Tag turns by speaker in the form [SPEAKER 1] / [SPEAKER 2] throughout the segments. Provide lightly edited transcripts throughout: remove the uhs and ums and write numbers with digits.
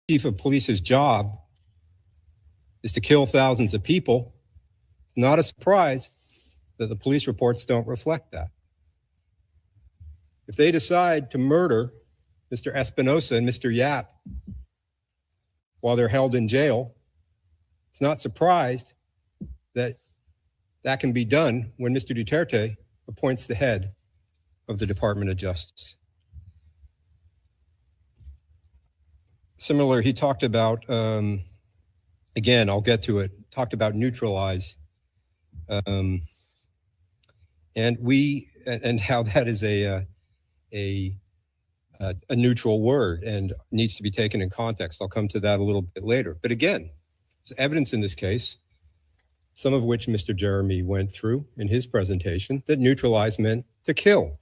[SPEAKER 1] chief of police's job is to kill thousands of people, it's not a surprise that the police reports don't reflect that. If they decide to murder Mr. Espinosa and Mr. Yap while they're held in jail, it's not surprised that that can be done when Mr. Duterte appoints the head of the Department of Justice. Similar, he talked about, again, I'll get to it, talked about neutralize, and how that is a neutral word and needs to be taken in context. I'll come to that a little bit later. But again, there's evidence in this case, some of which Mr. Jeremy went through in his presentation, that neutralize meant to kill.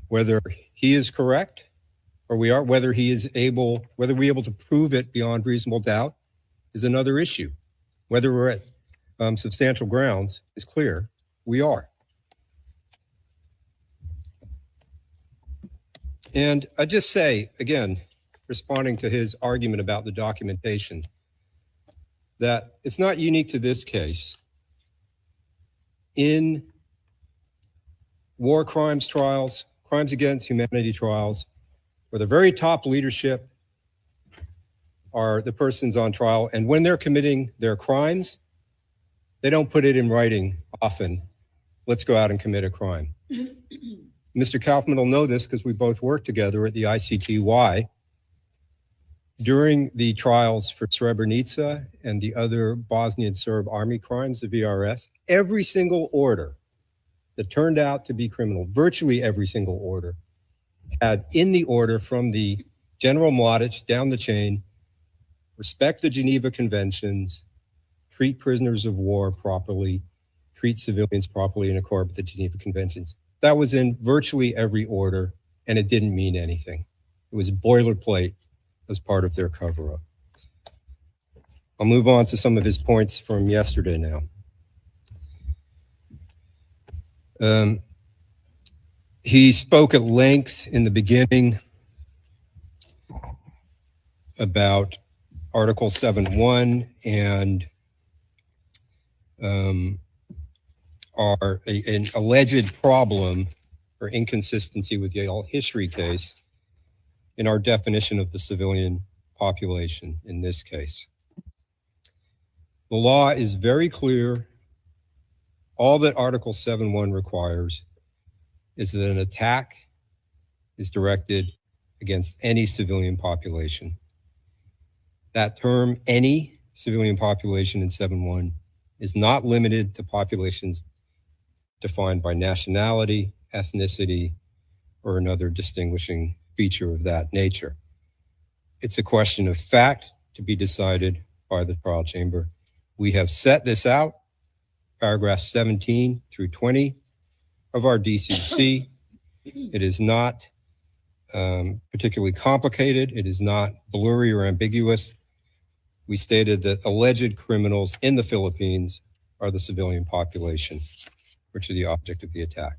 [SPEAKER 1] Whether he is correct or we are, whether we're able to prove it beyond reasonable doubt is another issue. Whether we're at substantial grounds is clear, we are. And I just say, again, responding to his argument about the documentation, that it's not unique to this case. In war crimes trials, crimes against humanity trials, where the very top leadership are the persons on trial, and when they're committing their crimes, they don't put it in writing often, let's go out and commit a crime. Mr. Kaufman will know this because we both worked together at the ICTY. During the trials for Srebrenica and the other Bosnian Serb army crimes, the VRS, every single order that turned out to be criminal, virtually every single order, had in the order from the General Mladic down the chain, respect the Geneva Conventions, treat prisoners of war properly, treat civilians properly in accord with the Geneva Conventions. That was in virtually every order, and it didn't mean anything. It was boilerplate as part of their cover-up. I'll move on to some of his points from yesterday now. He spoke at length in the beginning about Article 7.1 and an alleged problem or inconsistency with the al-Hishri case in our definition of the civilian population in this case. The law is very clear. All that Article 7.1 requires is that an attack is directed against any civilian population. That term, any civilian population in 7.1, is not limited to populations defined by nationality, ethnicity, or another distinguishing feature of that nature. It's a question of fact to be decided by the trial chamber. We have set this out, paragraphs 17 through 20 of our DCC. It is not particularly complicated. It is not blurry or ambiguous. We stated that alleged criminals in the Philippines are the civilian population, which are the object of the attack.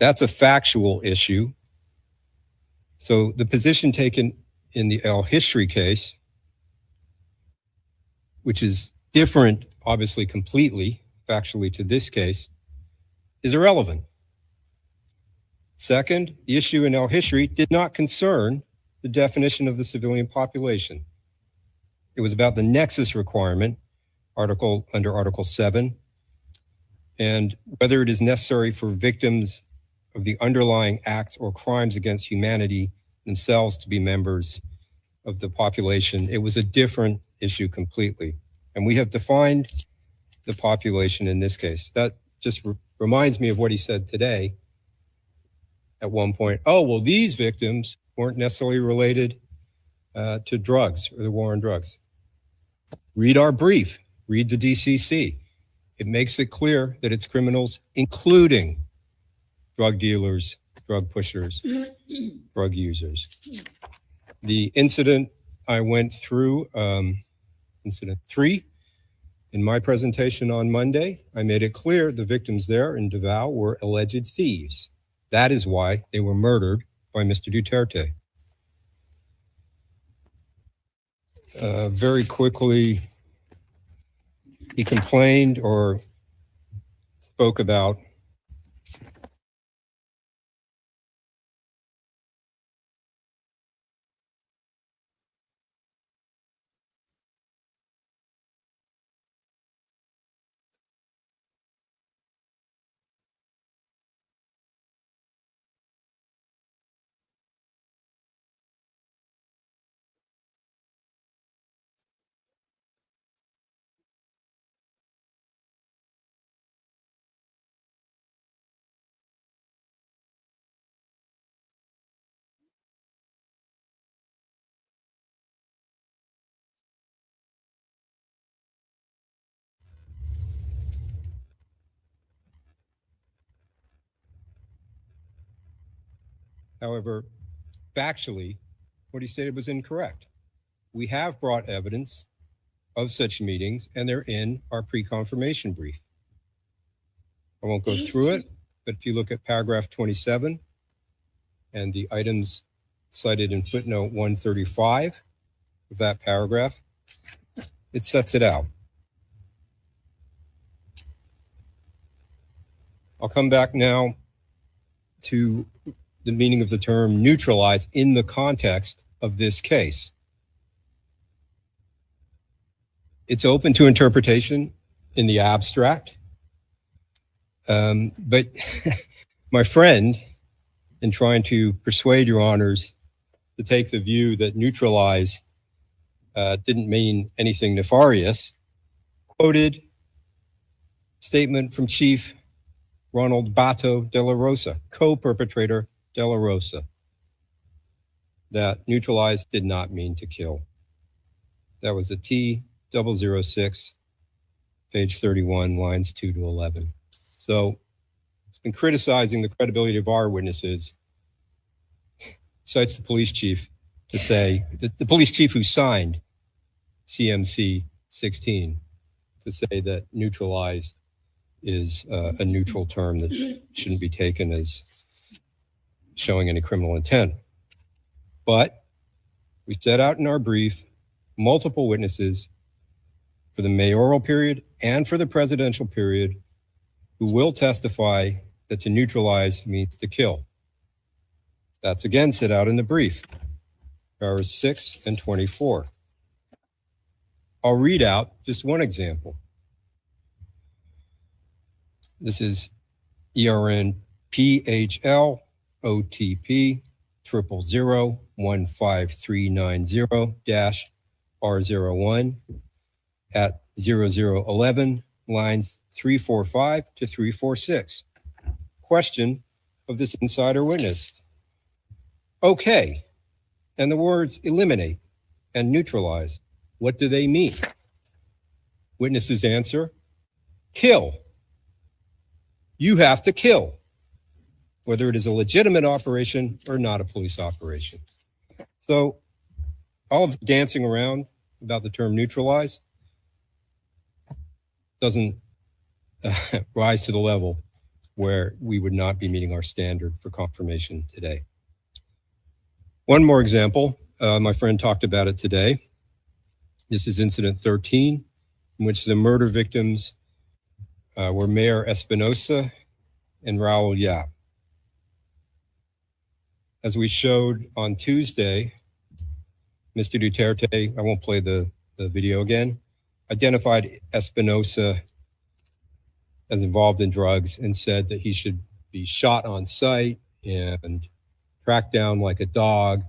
[SPEAKER 1] That's a factual issue. So the position taken in the al-Hishri case, which is different, obviously completely, factually to this case, is irrelevant. Second, the issue in al-Hishri did not concern the definition of the civilian population. It was about the nexus requirement, under Article 7, and whether it is necessary for victims of the underlying acts or crimes against humanity themselves to be members of the population. It was a different issue completely. And we have defined the population in this case. That just reminds me of what he said today at one point. Oh, well, these victims weren't necessarily related to drugs or the war on drugs. Read our brief, read the DCC. It makes it clear that it's criminals, including drug dealers, drug pushers, drug users. The incident I went through, incident 3, in my presentation on Monday, I made it clear the victims there in Davao were alleged thieves. That is why they were murdered by Mr. Duterte. very quickly, he complained or spoke about however, factually, what he stated was incorrect. We have brought evidence of such meetings, and they're in our pre-confirmation brief. I won't go through it, but if you look at paragraph 27 and the items cited in footnote 135 of that paragraph, it sets it out. I'll come back now to the meaning of the term neutralize in the context of this case. It's open to interpretation in the abstract, but my friend, in trying to persuade your honors to take the view that neutralize didn't mean anything nefarious, quoted statement from Chief Ronald Bato de la Rosa, co-perpetrator de la Rosa, that neutralize did not mean to kill. That was a T006, page 31, lines 2 to 11. So it's been criticizing the credibility of our witnesses, cites the police chief to say, the police chief who signed CMC 16, to say that neutralize is a neutral term that shouldn't be taken as showing any criminal intent. But we set out in our brief multiple witnesses for the mayoral period and for the presidential period who will testify that to neutralize means to kill. That's again set out in the brief, paragraphs 6 and 24. I'll read out just one example. This is ERN PHL OTP 000-15390-R01 at 0011, lines 345 to 346. Question of this insider witness. Okay, and the words eliminate and neutralize, what do they mean? Witness's answer, kill. You have to kill, whether it is a legitimate operation or not a police operation. So all of the dancing around about the term neutralize doesn't rise to the level where we would not be meeting our standard for confirmation today. One more example, my friend talked about it today. This is incident 13, in which the murder victims were Mayor Espinosa and Raul Yap. As we showed on Tuesday, Mr. Duterte, I won't play the video again, identified Espinosa as involved in drugs and said that he should be shot on sight and tracked down like a dog.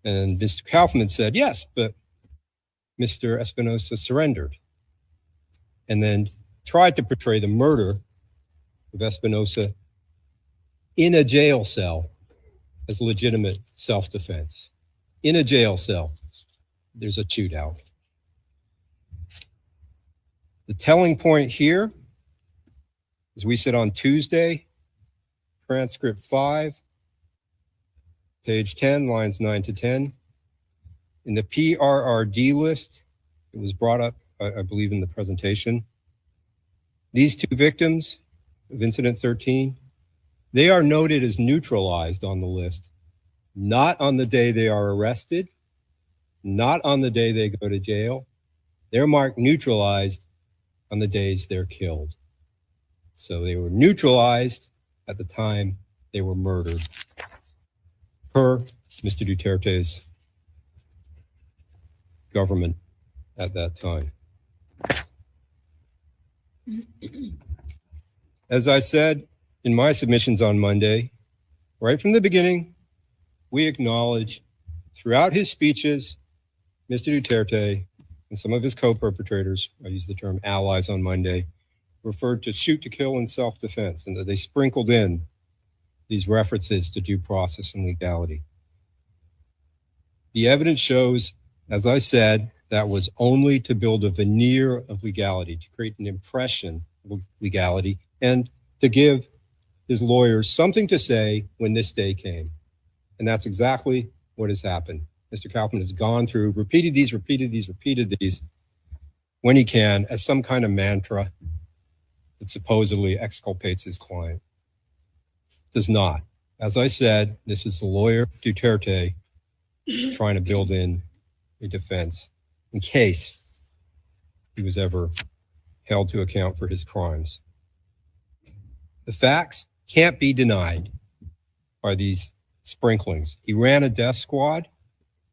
[SPEAKER 1] And Mr. Kaufman said, yes, but Mr. Espinosa surrendered, and then tried to portray the murder of Espinosa in a jail cell as legitimate self-defense. In a jail cell, there's a shootout. The telling point here, as we said on Tuesday, transcript 5, page 10, lines 9 to 10. In the PRRD list, it was brought up, I believe, in the presentation. These two victims of incident 13, they are noted as neutralized on the list, not on the day they are arrested, not on the day they go to jail. They're marked neutralized on the days they're killed. So they were neutralized at the time they were murdered, per Mr. Duterte's government at that time. As I said in my submissions on Monday, right from the beginning, we acknowledge throughout his speeches, Mr. Duterte and some of his co-perpetrators, I used the term allies on Monday, referred to shoot to kill and self-defense, and that they sprinkled in these references to due process and legality. The evidence shows, as I said, that was only to build a veneer of legality, to create an impression of legality, and to give his lawyers something to say when this day came. And that's exactly what has happened. Mr. Kaufman has gone through, repeated these when he can as some kind of mantra that supposedly exculpates his client. Does not. As I said, this is the lawyer Duterte trying to build in a defense in case he was ever held to account for his crimes. The facts can't be denied by these sprinklings. He ran a death squad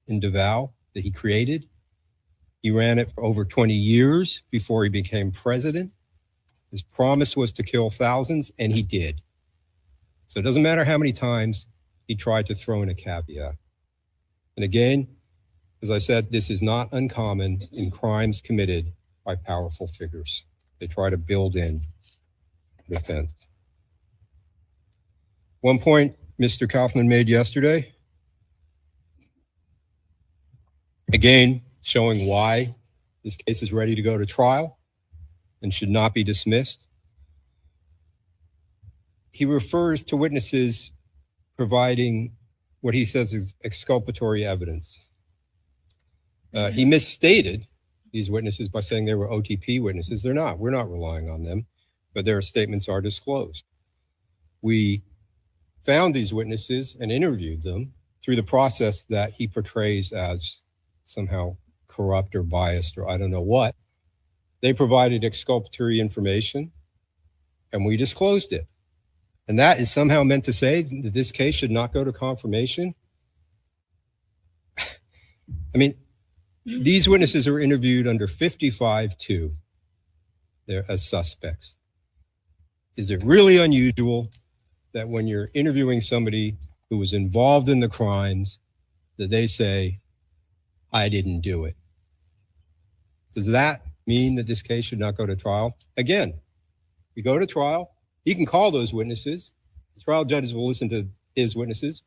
[SPEAKER 1] in Davao that he created. He ran it for over 20 years before he became president. His promise was to kill thousands, and he did. So it doesn't matter how many times he tried to throw in a caveat. And again, as I said, this is not uncommon in crimes committed by powerful figures. They try to build in defense. One point Mr. Kaufman made yesterday, again, showing why this case is ready to go to trial and should not be dismissed. He refers to witnesses providing what he says is exculpatory evidence. He misstated these witnesses by saying they were OTP witnesses. They're not. We're not relying on them, but their statements are disclosed. We found these witnesses and interviewed them through the process that he portrays as somehow corrupt or biased or I don't know what. They provided exculpatory information, and we disclosed it. And that is somehow meant to say that this case should not go to confirmation. I mean, these witnesses are interviewed under 55-2. They're as suspects. Is it really unusual that when you're interviewing somebody who was involved in the crimes, that they say, I didn't do it? Does that mean that this case should not go to trial? Again, we go to trial. He can call those witnesses. The trial judges will listen to his witnesses,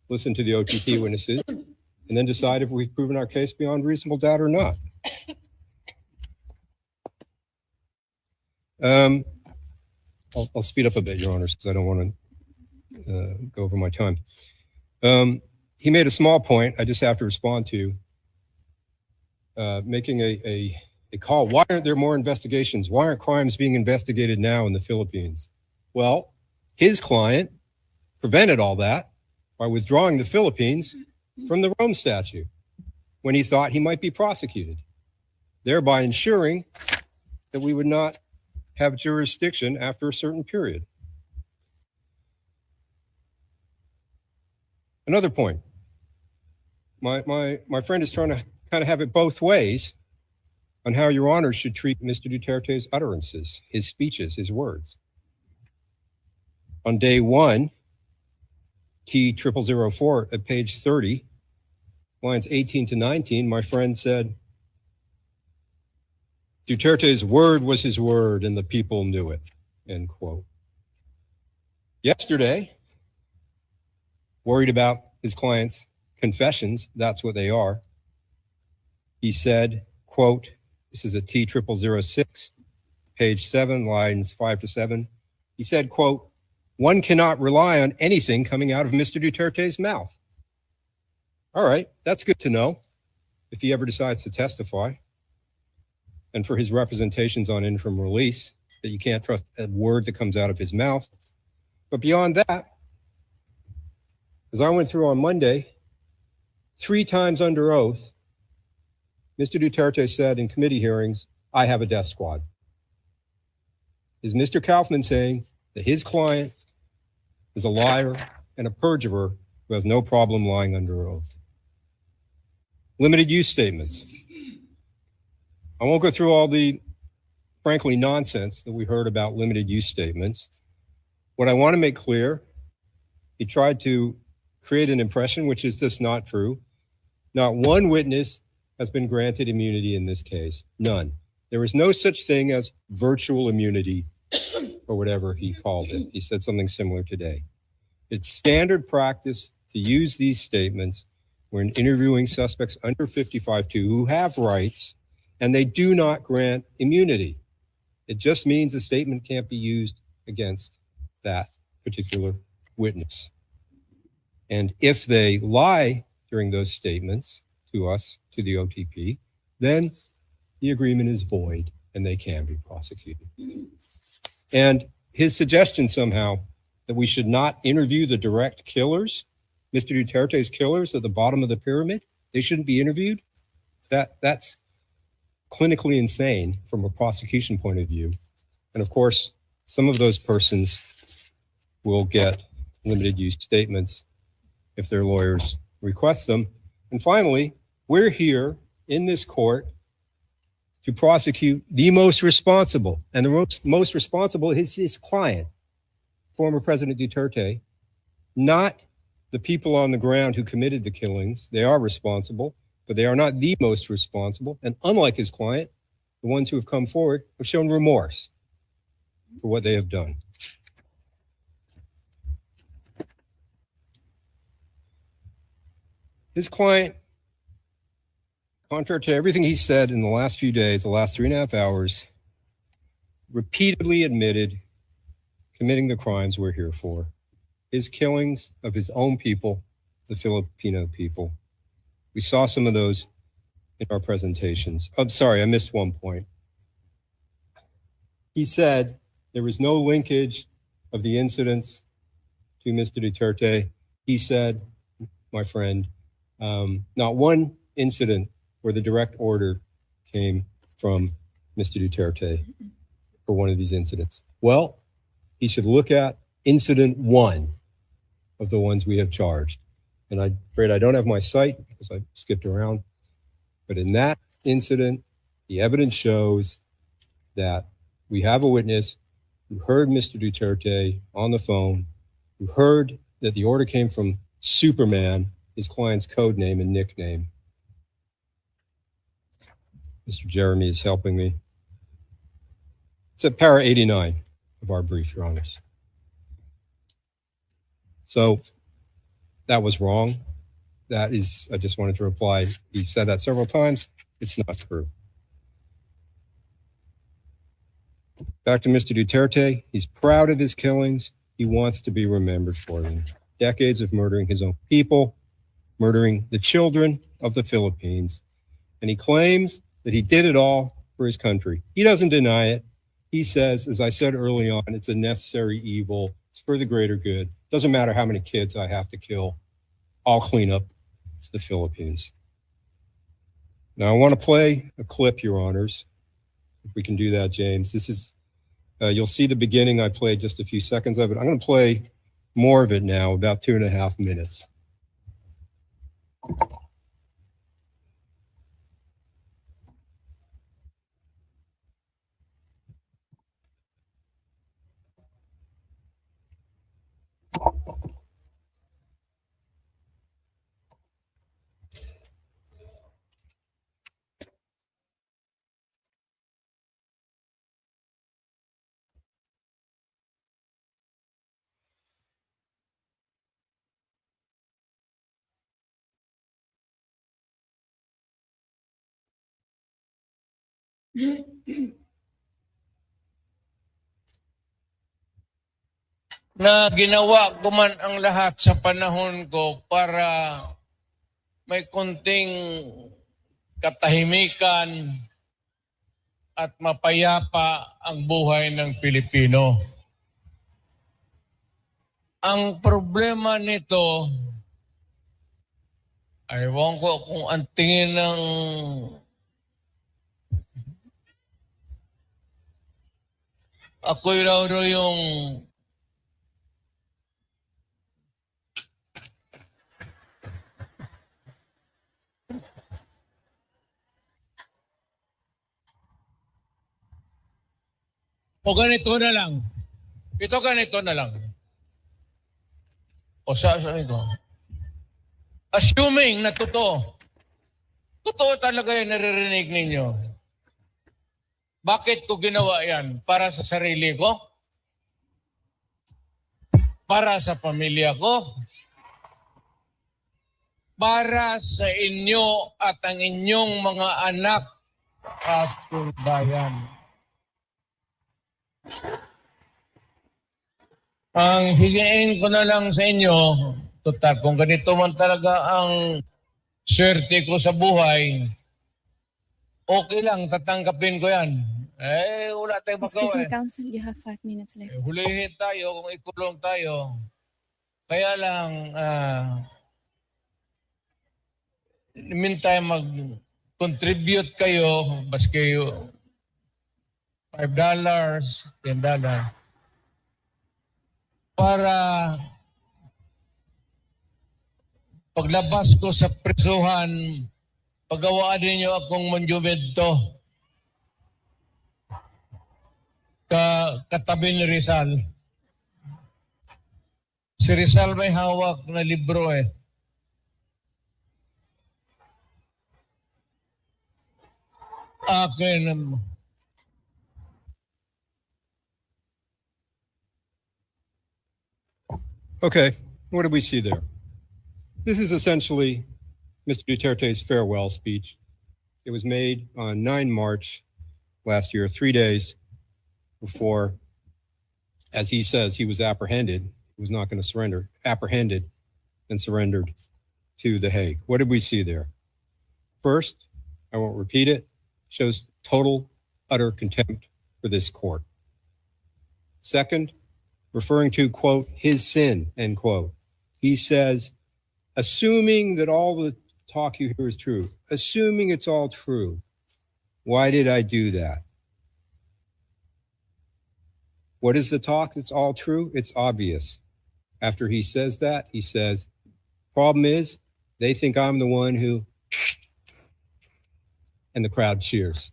[SPEAKER 1] listen to the OTP witnesses, and then decide if we've proven our case beyond reasonable doubt or not. I'll speed up a bit, Your Honors, because I don't want to go over my time. He made a small point I just have to respond to, making a call. Why aren't there more investigations? Why aren't crimes being investigated now in the Philippines? Well, his client prevented all that by withdrawing the Philippines from the Rome Statute when he thought he might be prosecuted, thereby ensuring that we would not have jurisdiction after a certain period. Another point. My friend is trying to kind of have it both ways on how Your Honor should treat Mr. Duterte's utterances, his speeches, his words. On day one, T0004 at page 30, lines 18 to 19, my friend said, Duterte's word was his word and the people knew it, end quote. Yesterday, worried about his client's confessions, that's what they are, he said, quote, this is a T0006, page 7, lines 5 to 7. He said, quote, one cannot rely on anything coming out of Mr. Duterte's mouth. All right, that's good to know if he ever decides to testify. And for his representations on interim release, that you can't trust a word that comes out of his mouth. But beyond that, as I went through on Monday, 3 times under oath, Mr. Duterte said in committee hearings, I have a death squad. Is Mr. Kaufman saying that his client is a liar and a perjurer who has no problem lying under oath? Limited use statements. I won't go through all the, frankly, nonsense that we heard about limited use statements. What I want to make clear, he tried to create an impression, which is just not true. Not one witness has been granted immunity in this case. None. There is no such thing as virtual immunity or whatever he called it. He said something similar today. It's standard practice to use these statements when interviewing suspects under 55-2 who have rights, and they do not grant immunity. It just means a statement can't be used against that particular witness. And if they lie during those statements to us, to the OTP, then the agreement is void and they can be prosecuted. And his suggestion somehow that we should not interview the direct killers, Mr. Duterte's killers at the bottom of the pyramid, they shouldn't be interviewed. That's clinically insane from a prosecution point of view. And of course, some of those persons will get limited use statements if their lawyers request them. And finally, we're here in this court to prosecute the most responsible. And the most responsible is his client, former President Duterte, not the people on the ground who committed the killings. They are responsible, but they are not the most responsible. And unlike his client, the ones who have come forward have shown remorse for what they have done. His client, contrary to everything he said in the last few days, the last 3.5 hours, repeatedly admitted committing the crimes we're here for. His killings of his own people, the Filipino people. We saw some of those in our presentations. I'm sorry, I missed one point. He said there was no linkage of the incidents to Mr. Duterte. He said, my friend, not one incident where the direct order came from Mr. Duterte for one of these incidents. Well, he should look at incident 1 of the ones we have charged. And I'm afraid I don't have my site because I skipped around. But in that incident, the evidence shows that we have a witness who heard Mr. Duterte on the phone, who heard that the order came from Superman, his client's code name and nickname. Mr. Jeremy is helping me. It's at para 89 of our brief, Your Honors. So that was wrong. That is, I just wanted to reply. He said that several times. It's not true. Back to Mr. Duterte. He's proud of his killings. He wants to be remembered for them. Decades of murdering his own people, murdering the children of the Philippines. And he claims that he did it all for his country. He doesn't deny it. He says, as I said early on, it's a necessary evil. It's for the greater good. Doesn't matter how many kids I have to kill. I'll clean up the Philippines. Now I want to play a clip, Your Honors. If we can do that, James. This is, you'll see the beginning. I played just a few seconds of it. I'm going to play more of it now, about 2.5 minutes.
[SPEAKER 2] Na ginawa ko man ang lahat sa panahon ko para may konting katahimikan at mapayapa ang buhay ng Pilipino. Ang problema nito, ayaw ko kung ang tingin ng Ako raw yung o ganito na lang. Ito ganito na lang. O sa ito. Assuming na totoo talaga yung naririnig ninyo. Bakit ko ginawa yan? Para sa sarili ko? Para sa pamilya ko? Para sa inyo at ang inyong mga anak at bayan. Ang higiin ko na lang sa inyo, total, kung ganito man talaga ang swerte ko sa buhay, okay lang, tatanggapin ko yan. Wala tayong
[SPEAKER 3] Excuse
[SPEAKER 2] magawa
[SPEAKER 3] me, counsel, you have 5 minutes left.
[SPEAKER 2] Hulihin tayo kung ikulong tayo. Kaya lang, in the meantime, mag-contribute kayo, baski $5, $10, para paglabas ko sa presuhan, pagawaan ninyo akong monumento katabi ni Rizal. Si Rizal may hawak na libro Akin.
[SPEAKER 1] Okay, what do we see there? This is essentially Mr. Duterte's farewell speech. It was made on 9 March last year, 3 days before, as he says, he was apprehended. He was not going to surrender, apprehended and surrendered to The Hague. What did we see there? First, I won't repeat it, shows total, utter contempt for this court. Second, referring to, quote, his sin, end quote. He says, assuming that all the talk you hear is true, assuming it's all true, why did I do that? What is the talk that's all true? It's obvious. After he says that, he says, problem is, they think I'm the one who, and the crowd cheers.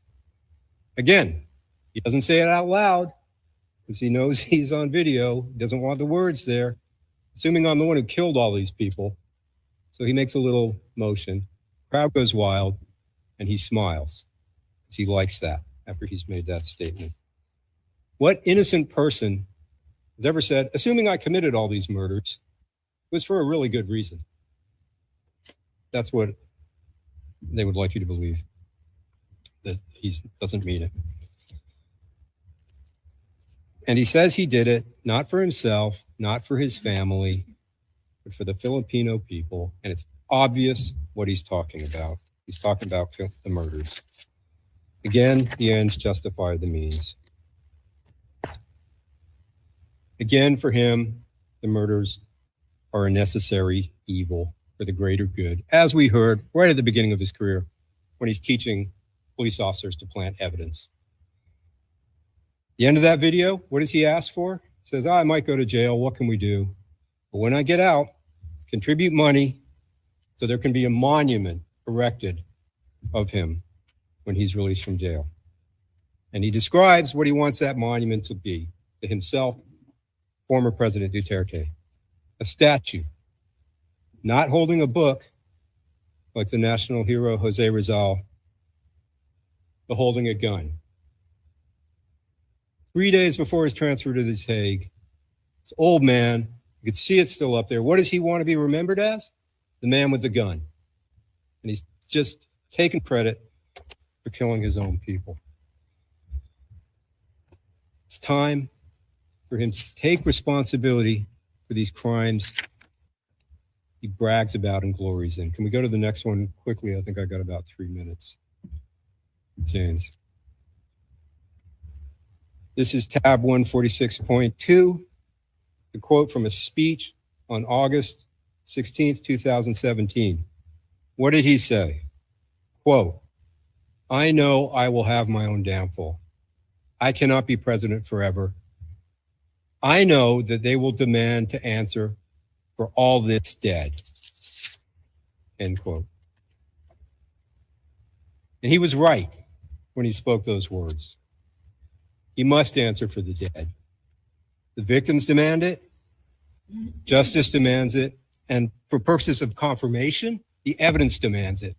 [SPEAKER 1] Again, he doesn't say it out loud because he knows he's on video, doesn't want the words there, assuming I'm the one who killed all these people. So he makes a little motion, crowd goes wild, and he smiles because he likes that after he's made that statement. What innocent person has ever said, assuming I committed all these murders, it was for a really good reason? That's what they would like you to believe, that he doesn't mean it. And he says he did it not for himself, not for his family, but for the Filipino people. And it's obvious what he's talking about. He's talking about the murders. Again, the ends justify the means. Again, for him, the murders are a necessary evil for the greater good, as we heard right at the beginning of his career when he's teaching police officers to plant evidence. The end of that video, what does he ask for? He says, I might go to jail. What can we do? But when I get out, contribute money so there can be a monument erected of him when he's released from jail. And he describes what he wants that monument to be to himself, former President Duterte. A statue, not holding a book like the national hero Jose Rizal, but holding a gun. 3 days before his transfer to The Hague, this old man, you could see it still up there. What does he want to be remembered as? The man with the gun. And he's just taking credit for killing his own people. It's time for him to take responsibility for these crimes he brags about and glories in. Can we go to the next one quickly? I think I got about 3 minutes. James. This is tab 146.2, the quote from a speech on August 16th, 2017. What did he say? Quote, I know I will have my own downfall. I cannot be president forever. I know that they will demand to answer for all this dead. End quote. And he was right when he spoke those words. He must answer for the dead. The victims demand it. Justice demands it. And for purposes of confirmation, the evidence demands it.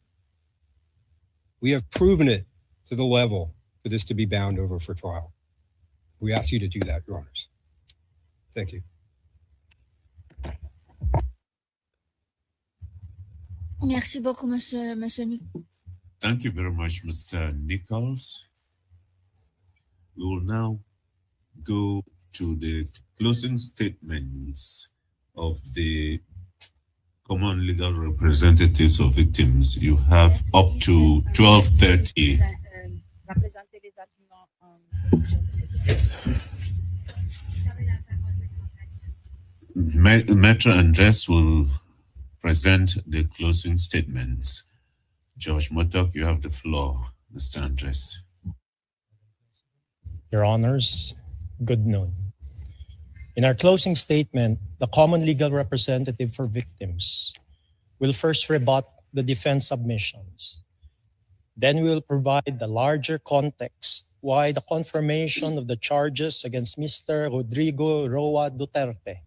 [SPEAKER 1] We have proven it to the level for this to be bound over for trial. We ask you to do that, Your Honors. Thank you.
[SPEAKER 3] Merci beaucoup, Monsieur Nick.
[SPEAKER 4] Thank you very much, Mr. Nichols. We will now go to the closing statements of the common legal representatives of victims. You have up to 12:30. Metro Andres will present the closing statements. George Motok, you have the floor, Mr. Andres.
[SPEAKER 5] Your Honors, good noon. In our closing statement, the common legal representative for victims will first rebut the defense submissions. Then we will provide the larger context why the confirmation of the charges against Mr. Rodrigo Roa Duterte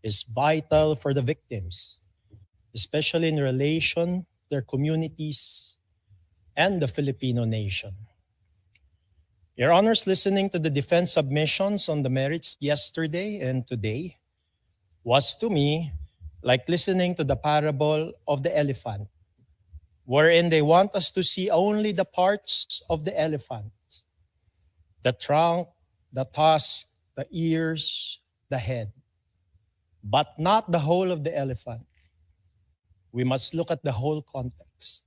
[SPEAKER 5] is vital for the victims, especially in relation to their communities and the Filipino nation. Your Honors, listening to the defense submissions on the merits yesterday and today was to me like listening to the parable of the elephant, wherein they want us to see only the parts of the elephant: the trunk, the tusk, the ears, the head, but not the whole of the elephant. We must look at the whole context.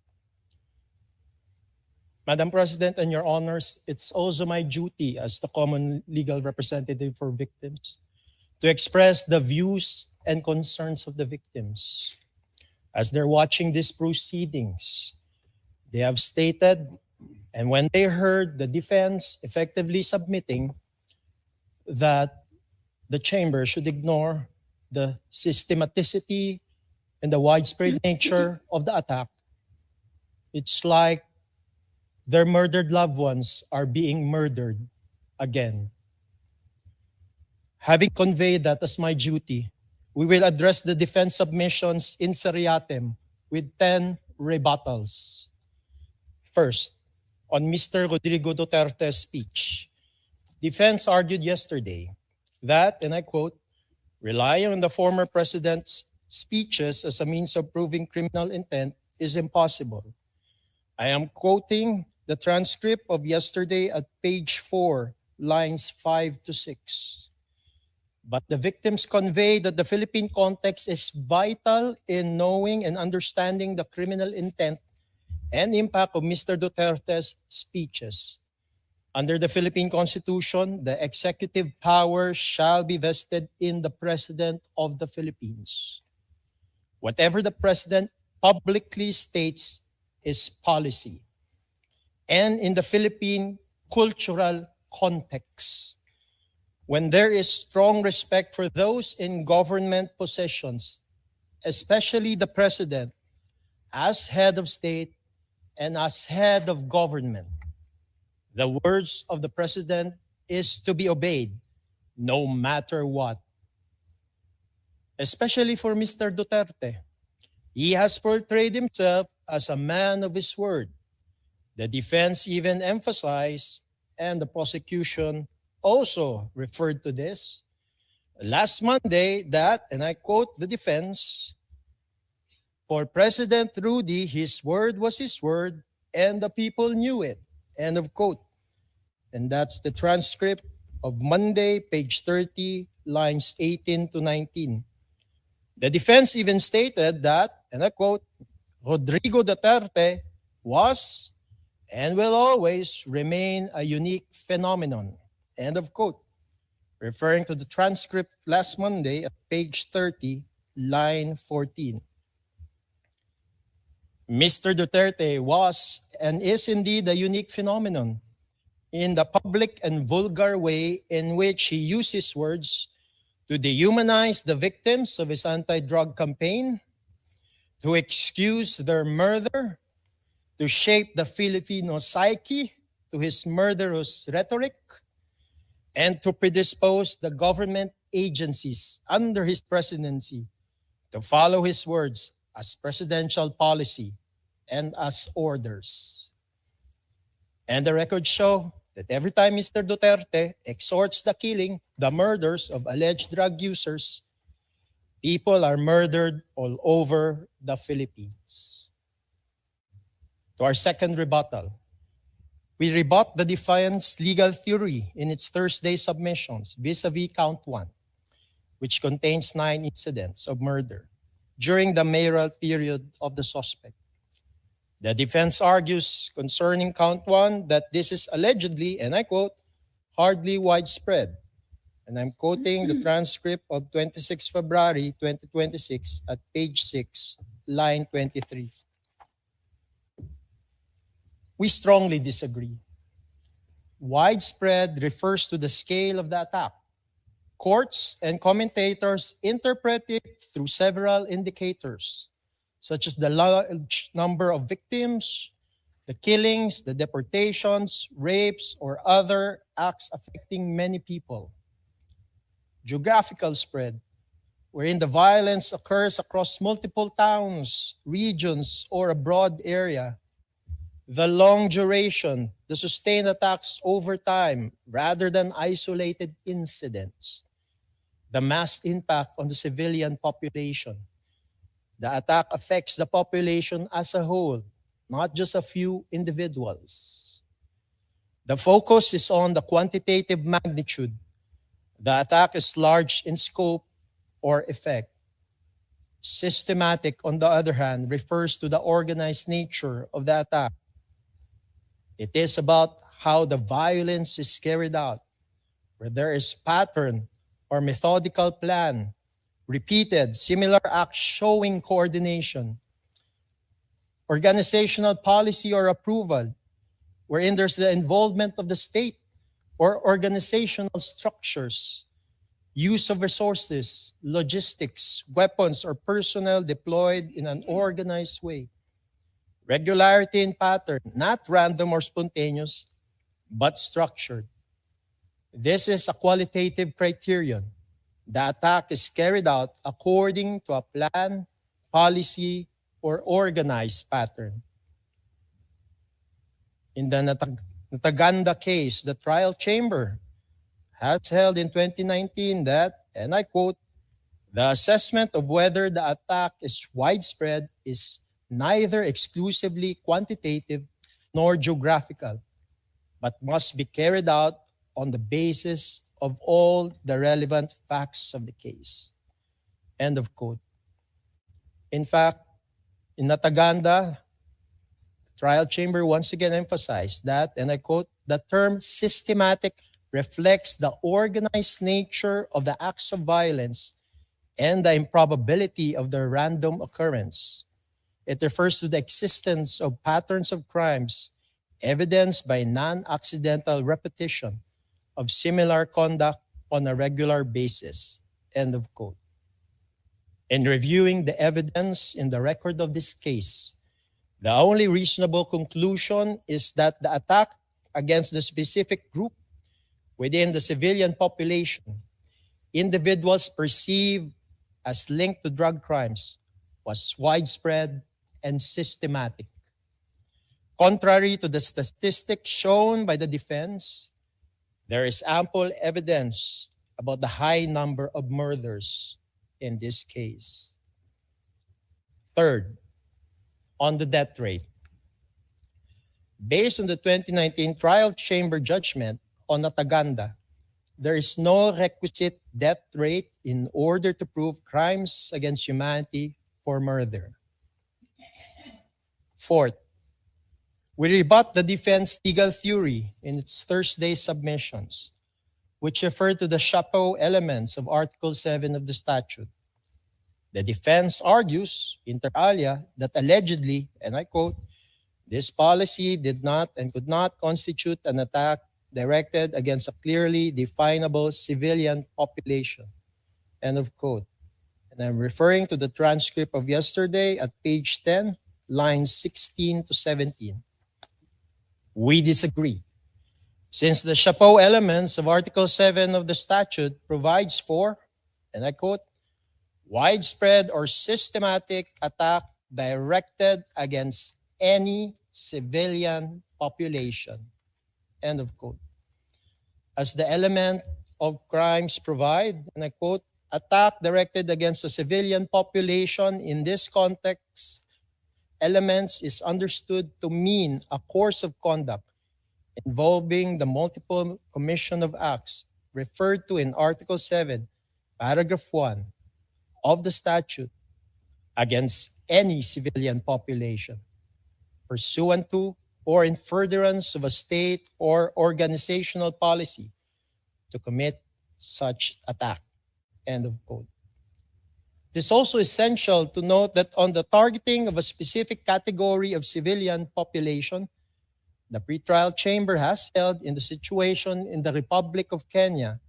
[SPEAKER 5] Madam President and Your Honors, it's also my duty as the common legal representative for victims to express the views and concerns of the victims. As they're watching these proceedings, they have stated, and when they heard the defense effectively submitting that the chamber should ignore the systematicity and the widespread nature of the attack, it's like their murdered loved ones are being murdered again. Having conveyed that as my duty, we will address the defense submissions in seriatim with 10 rebuttals. First, on Mr. Rodrigo Duterte's speech, defense argued yesterday that, and I quote, relying on the former president's speeches as a means of proving criminal intent is impossible. I am quoting the transcript of yesterday at page 4, lines 5 to 6. But the victims convey that the Philippine context is vital in knowing and understanding the criminal intent and impact of Mr. Duterte's speeches. Under the Philippine Constitution, the executive power shall be vested in the President of the Philippines. Whatever the President publicly states is policy. And in the Philippine cultural context, when there is strong respect for those in government positions, especially the President, as head of state and as head of government, the words of the President is to be obeyed no matter what. Especially for Mr. Duterte, he has portrayed himself as a man of his word. The defense even emphasized, and the prosecution also referred to this last Monday, that, and I quote the defense, for President Rudy, his word was his word, and the people knew it. End of quote. And that's the transcript of Monday, page 30, lines 18 to 19. The defense even stated that, and I quote, Rodrigo Duterte was and will always remain a unique phenomenon. End of quote. Referring to the transcript last Monday at page 30, line 14. Mr. Duterte was and is indeed a unique phenomenon. in the public and vulgar way in which he used his words to dehumanize the victims of his anti-drug campaign, to excuse their murder, to shape the Filipino psyche to his murderous rhetoric, and to predispose the government agencies under his presidency to follow his words as presidential policy and as orders. And the records show that every time Mr. Duterte exhorts the killing, the murders of alleged drug users, people are murdered all over the Philippines. To our second rebuttal, we rebut the defense legal theory in its Thursday submissions vis-a-vis count 1, which contains 9 incidents of murder during the mayoral period of the suspect. The defense argues concerning count 1 that this is allegedly, and I quote, hardly widespread. And I'm quoting the transcript of 26 February 2026 at page 6, line 23. We strongly disagree. Widespread refers to the scale of the attack. Courts and commentators interpret it through several indicators, such as the large number of victims, the killings, the deportations, rapes, or other acts affecting many people. Geographical spread, wherein the violence occurs across multiple towns, regions, or a broad area. The long duration, the sustained attacks over time rather than isolated incidents. The mass impact on the civilian population. The attack affects the population as a whole, not just a few individuals. The focus is on the quantitative magnitude. The attack is large in scope or effect. Systematic, on the other hand, refers to the organized nature of the attack. It is about how the violence is carried out, where there is pattern or methodical plan, repeated similar acts showing coordination, organizational policy or approval, wherein there's the involvement of the state or organizational structures, use of resources, logistics, weapons, or personnel deployed in an organized way. Regularity in pattern, not random or spontaneous, but structured. This is a qualitative criterion. The attack is carried out according to a plan, policy, or organized pattern. In the Nataganda case, the trial chamber has held in 2019 that, and I quote, the assessment of whether the attack is widespread is neither exclusively quantitative nor geographical, but must be carried out on the basis of all the relevant facts of the case. End of quote. In fact, in Nataganda, the trial chamber once again emphasized that, and I quote, the term systematic reflects the organized nature of the acts of violence and the improbability of their random occurrence. It refers to the existence of patterns of crimes evidenced by non-accidental repetition of similar conduct on a regular basis. End of quote. In reviewing the evidence in the record of this case, the only reasonable conclusion is that the attack against the specific group within the civilian population, individuals perceived as linked to drug crimes, was widespread and systematic. Contrary to the statistics shown by the defense, there is ample evidence about the high number of murders in this case. Third, on the death rate. Based on the 2019 trial chamber judgment on Nataganda, there is no requisite death rate in order to prove crimes against humanity for murder. Fourth, we rebut the defense legal theory in its Thursday submissions, which refer to the chapeau elements of Article 7 of the statute. The defense argues, inter alia, that allegedly, and I quote, this policy did not and could not constitute an attack directed against a clearly definable civilian population. End of quote. And I'm referring to the transcript of yesterday at page 10, lines 16 to 17. We disagree. Since the chapeau elements of Article 7 of the statute provides for, and I quote, widespread or systematic attack directed against any civilian population. End of quote. As the element of crimes provide, and I quote, attack directed against a civilian population in this context, elements is understood to mean a course of conduct involving the multiple commission of acts referred to in Article 7, Paragraph 1 of the statute against any civilian population, pursuant to or in furtherance of a state or organizational policy to commit such attack. End of quote. It is also essential to note that on the targeting of a specific category of civilian population, the pretrial chamber has held in the situation in the Republic of Kenya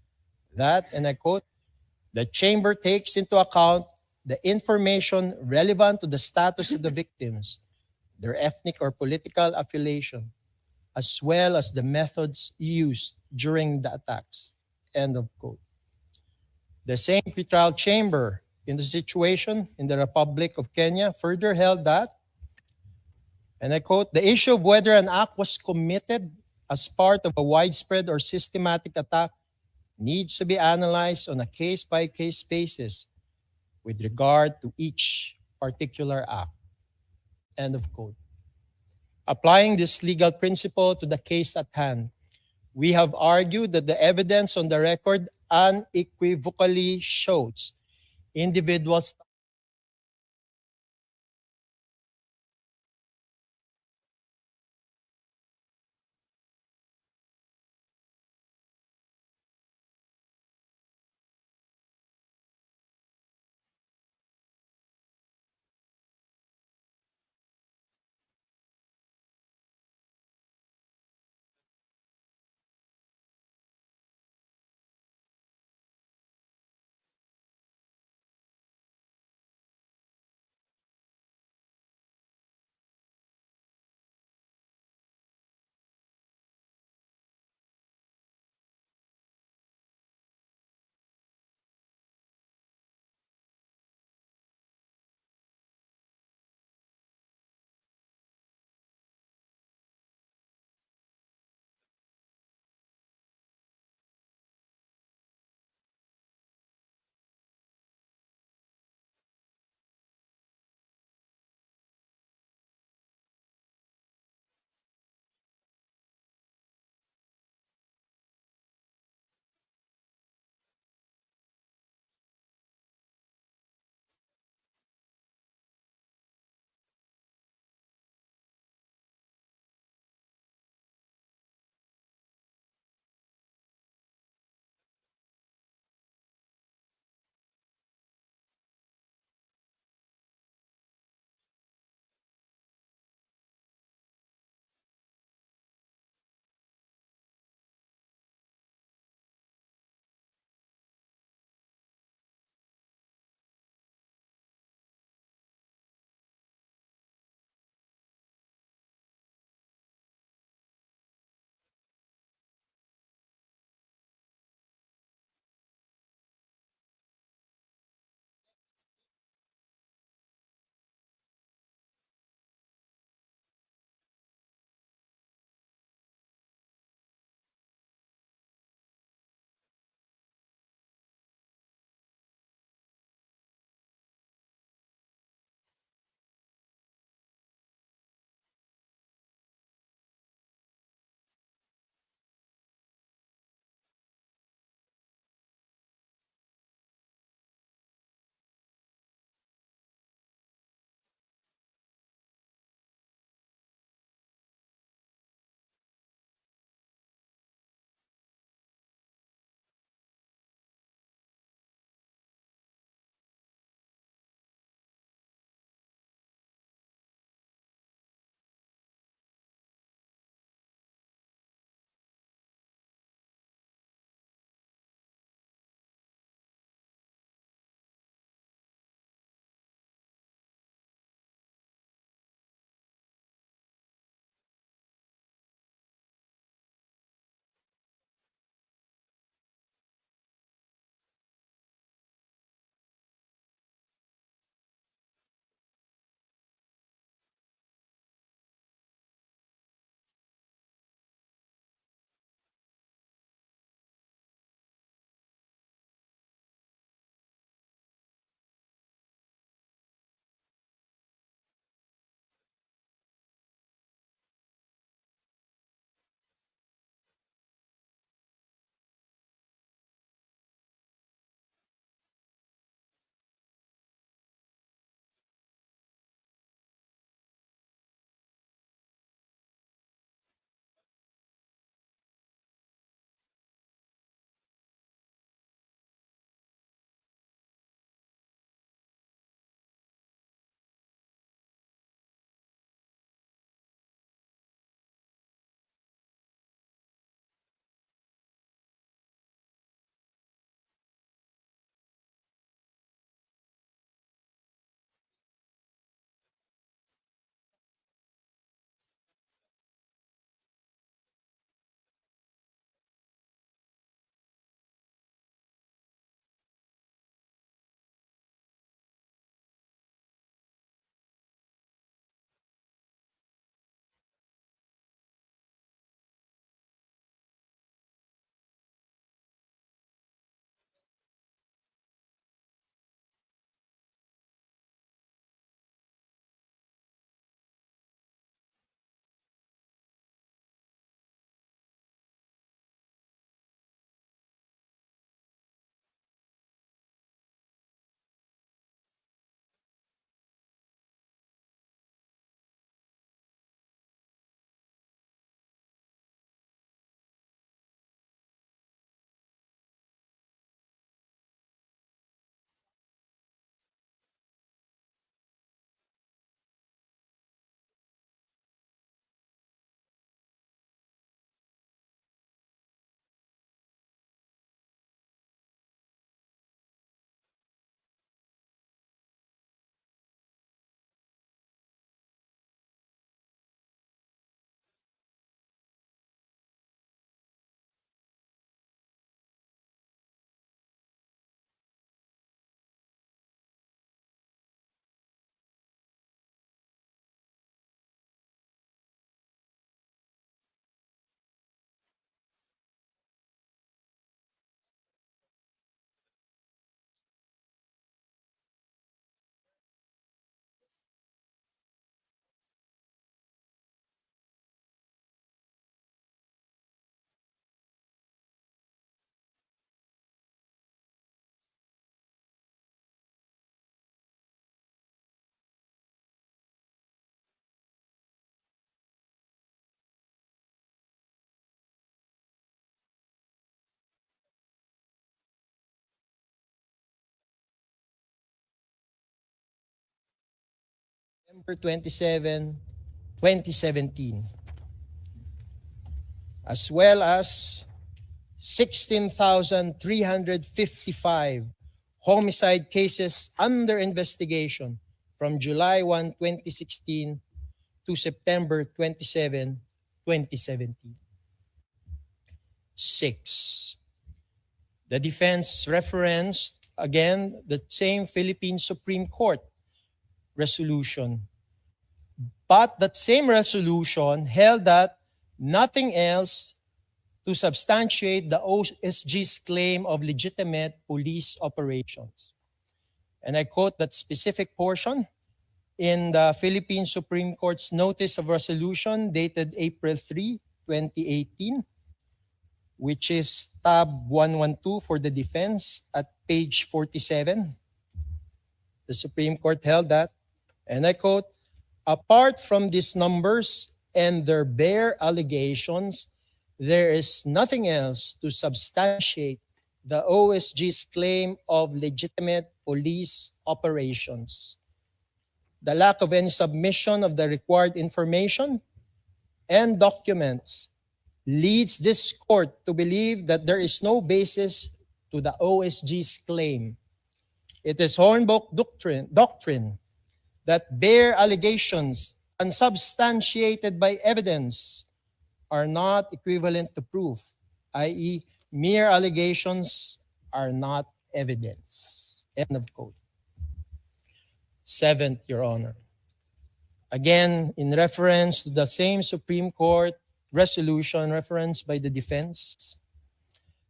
[SPEAKER 5] that, and I quote, the chamber takes into account the information relevant to the status of the victims, their ethnic or political affiliation, as well as the methods used during the attacks. End of quote. The same pretrial chamber in the situation in the Republic of Kenya further held that, and I quote, the issue of whether an act was committed as part of a widespread or systematic attack needs to be analyzed on a case-by-case basis with regard to each particular act. End of quote. Applying this legal principle to the case at hand, we have argued that the evidence on the record unequivocally shows individuals September 27, 2017, as well as 16,355 homicide cases under investigation from July 1, 2016 to September 27, 2017. 6. The defense referenced, again, the same Philippine Supreme Court resolution. But that same resolution held that nothing else to substantiate the OSG's claim of legitimate police operations. And I quote that specific portion in the Philippine Supreme Court's Notice of Resolution dated April 3, 2018, which is tab 112 for the defense at page 47. The Supreme Court held that, and I quote, apart from these numbers and their bare allegations, there is nothing else to substantiate the OSG's claim of legitimate police operations. The lack of any submission of the required information and documents leads this court to believe that there is no basis to the OSG's claim. It is Hornbook doctrine that bare allegations unsubstantiated by evidence are not equivalent to proof, i.e., mere allegations are not evidence. End of quote. 7th, Your Honor. Again, in reference to the same Supreme Court resolution referenced by the defense,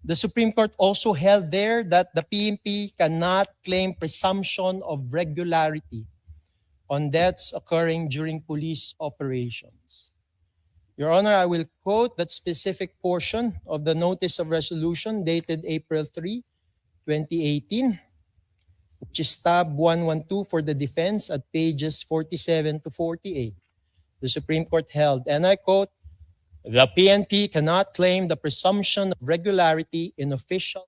[SPEAKER 5] the Supreme Court also held there that the PNP cannot claim presumption of regularity on deaths occurring during police operations. Your Honor, I will quote that specific portion of the Notice of Resolution dated April 3, 2018, which is tab 112 for the defense at pages 47 to 48. The Supreme Court held, and I quote, the PNP cannot claim the presumption of regularity in official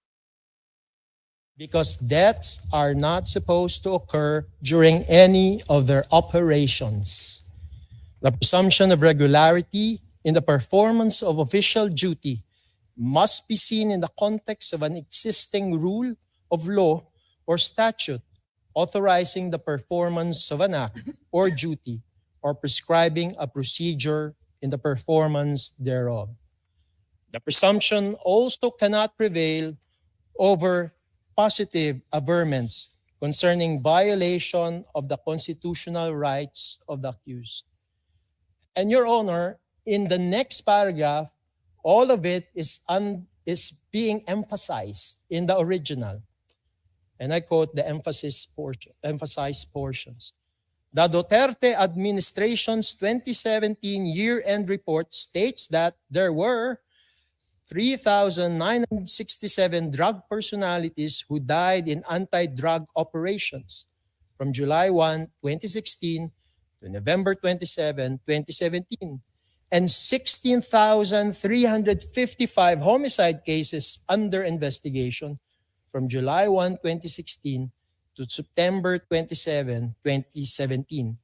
[SPEAKER 5] because deaths are not supposed to occur during any of their operations. The presumption of regularity in the performance of official duty must be seen in the context of an existing rule of law or statute authorizing the performance of an act or duty or prescribing a procedure in the performance thereof. The presumption also cannot prevail over positive averments concerning violation of the constitutional rights of the accused. And Your Honor, in the next paragraph, all of it is being emphasized in the original. And I quote the emphasized portions. The Duterte administration's 2017 year-end report states that there were 3,967 drug personalities who died in anti-drug operations from July 1, 2016 to November 27, 2017, and 16,355 homicide cases under investigation from July 1, 2016 to September 27, 2017.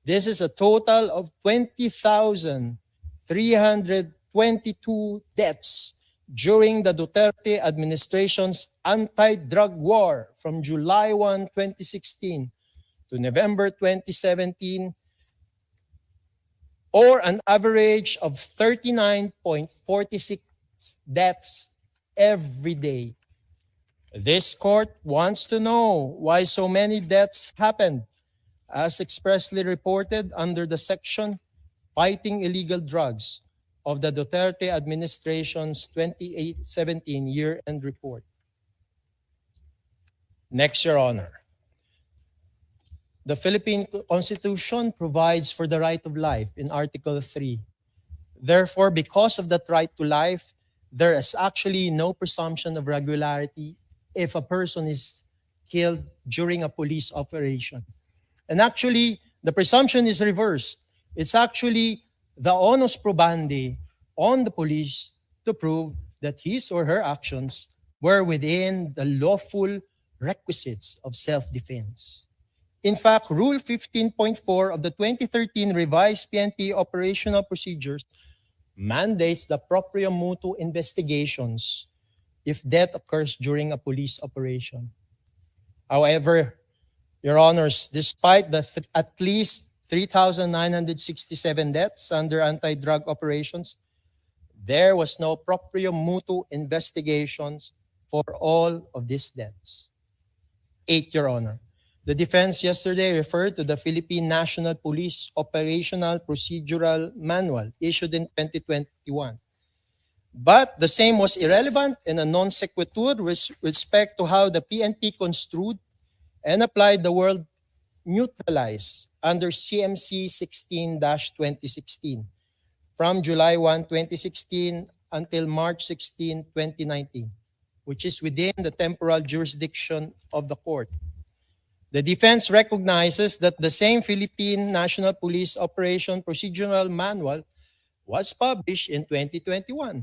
[SPEAKER 5] This is a total of 20,322 deaths during the Duterte administration's anti-drug war from July 1, 2016 to November 2017, or an average of 39.46 deaths every day. This court wants to know why so many deaths happened, as expressly reported under the section Fighting Illegal Drugs of the Duterte administration's 2017 year-end report. Next, Your Honor. The Philippine Constitution provides for the right of life in Article 3. Therefore, because of that right to life, there is actually no presumption of regularity if a person is killed during a police operation. And actually, the presumption is reversed. It's actually the onus probandi on the police to prove that his or her actions were within the lawful requisites of self-defense. In fact, Rule 15.4 of the 2013 revised PNP operational procedures mandates the proprio mutuo investigations if death occurs during a police operation. However, Your Honors, despite the at least 3,967 deaths under anti-drug operations, there was no proprio mutuo investigations for all of these deaths. 8, Your Honor. The defense yesterday referred to the Philippine National Police Operational Procedural Manual issued in 2021. But the same was irrelevant and a non sequitur with respect to how the PNP construed and applied the word neutralize under CMC 16-2016 from July 1, 2016 until March 16, 2019, which is within the temporal jurisdiction of the court. The defense recognizes that the same Philippine National Police Operation Procedural Manual was published in 2021,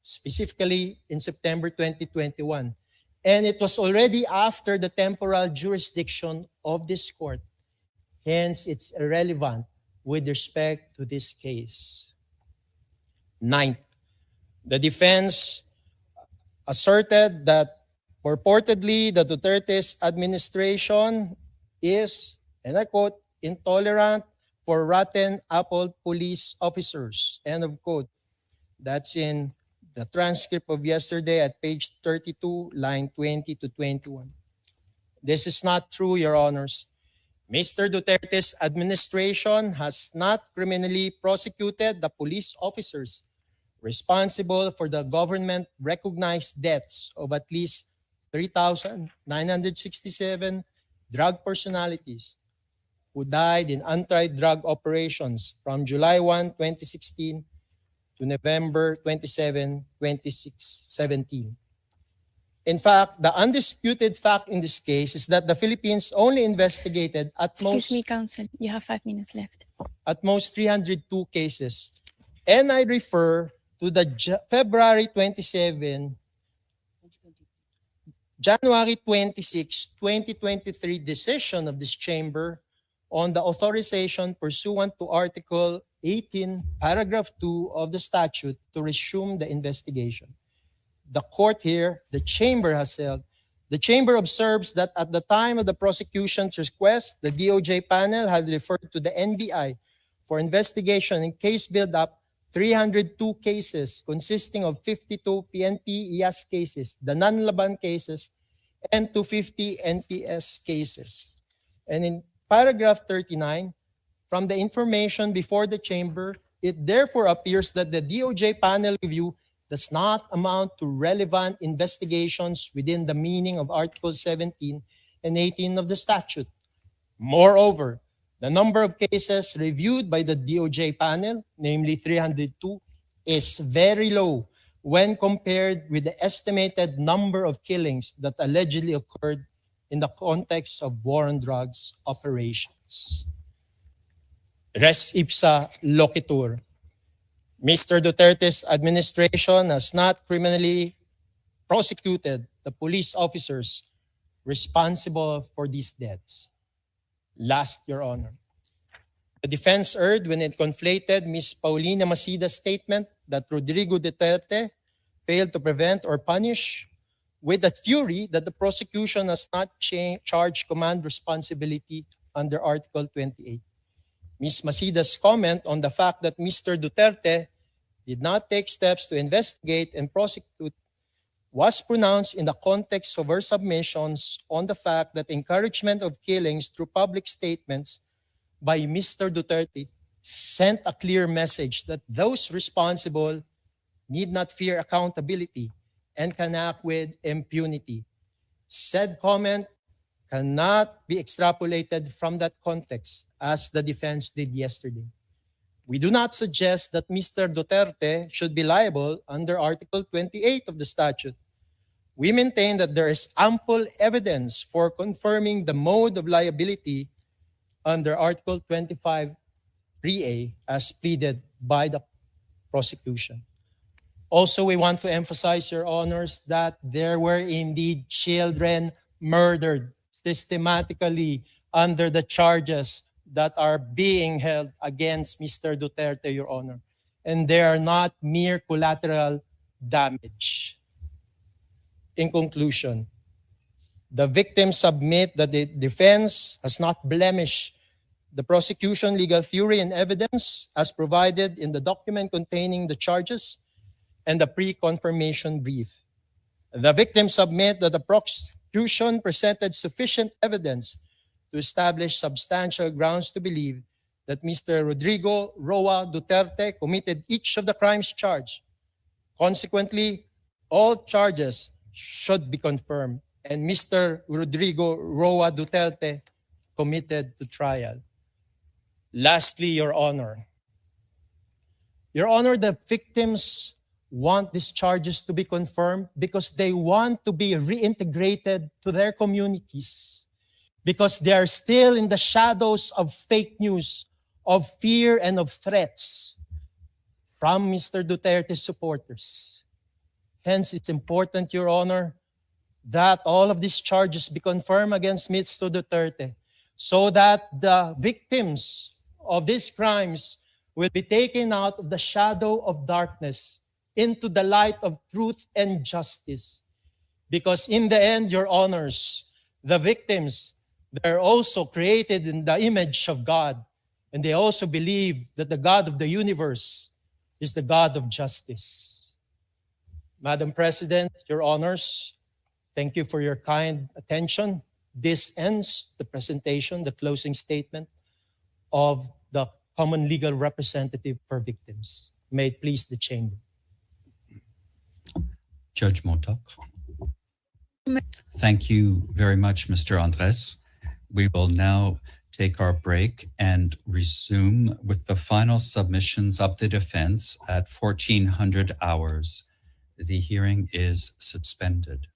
[SPEAKER 5] specifically in September 2021. And it was already after the temporal jurisdiction of this court. Hence, it's irrelevant with respect to this case. 9th, the defense asserted that purportedly the Duterte's administration is, and I quote, intolerant for rotten apple police officers, end of quote. That's in the transcript of yesterday at page 32, line 20 to 21. This is not true, Your Honors. Mr. Duterte's administration has not criminally prosecuted the police officers responsible for the government-recognized deaths of at least 3,967 drug personalities who died in anti-drug operations from July 1, 2016 to November 27, 2017. In fact, the undisputed fact in this case is that the Philippines only investigated
[SPEAKER 3] Excuse me, counsel. You have 5 minutes left.
[SPEAKER 5] at most 302 cases. And I refer to the February 27, January 26, 2023 decision of this chamber on the authorization pursuant to Article 18, Paragraph 2 of the statute to resume the investigation. The court here, the chamber has held, the chamber observes that at the time of the prosecution's request, the DOJ panel had referred to the NBI for investigation in case build-up 302 cases consisting of 52 PNP IAS cases, the non-Laban cases, and 250 NPS cases. And in paragraph 39, from the information before the chamber, it therefore appears that the DOJ panel review does not amount to relevant investigations within the meaning of Articles 17 and 18 of the statute. Moreover, the number of cases reviewed by the DOJ panel, namely 302, is very low when compared with the estimated number of killings that allegedly occurred in the context of war on drugs operations. Res ipsa loquitur. Mr. Duterte's administration has not criminally prosecuted the police officers responsible for these deaths. Last, Your Honor. The defense erred when it conflated Ms. Paulina Macida's statement that Rodrigo Duterte failed to prevent or punish with the theory that the prosecution has not charged command responsibility under Article 28. Ms. Macida's comment on the fact that Mr. Duterte did not take steps to investigate and prosecute was pronounced in the context of her submissions on the fact that encouragement of killings through public statements by Mr. Duterte sent a clear message that those responsible need not fear accountability and can act with impunity. Said comment cannot be extrapolated from that context as the defense did yesterday. We do not suggest that Mr. Duterte should be liable under Article 28 of the statute. We maintain that there is ample evidence for confirming the mode of liability under Article 25(3)(a) as pleaded by the prosecution. Also, we want to emphasize, Your Honors, that there were indeed children murdered systematically under the charges that are being held against Mr. Duterte, Your Honor. And they are not mere collateral damage. In conclusion, the victims submit that the defense has not blemished the prosecution legal theory and evidence as provided in the document containing the charges and the pre-confirmation brief. The victims submit that the prosecution presented sufficient evidence to establish substantial grounds to believe that Mr. Rodrigo Roa Duterte committed each of the crimes charged. Consequently, all charges should be confirmed and Mr. Rodrigo Roa Duterte committed to trial. Lastly, Your Honor, the victims want these charges to be confirmed because they want to be reintegrated to their communities, because they are still in the shadows of fake news, of fear and of threats from Mr. Duterte's supporters. Hence, it's important, Your Honor, that all of these charges be confirmed against Mr. Duterte so that the victims of these crimes will be taken out of the shadow of darkness into the light of truth and justice. Because in the end, Your Honors, the victims, they're also created in the image of God, and they also believe that the God of the universe is the God of justice. Madam President, Your Honors, thank you for your kind attention. This ends the presentation, the closing statement of the common legal representative for victims. May it please the chamber.
[SPEAKER 6] Judge Montauk. Thank you very much, Mr. Andres. We will now take our break and resume with the final submissions of the defense at 1400 hours. The hearing is suspended.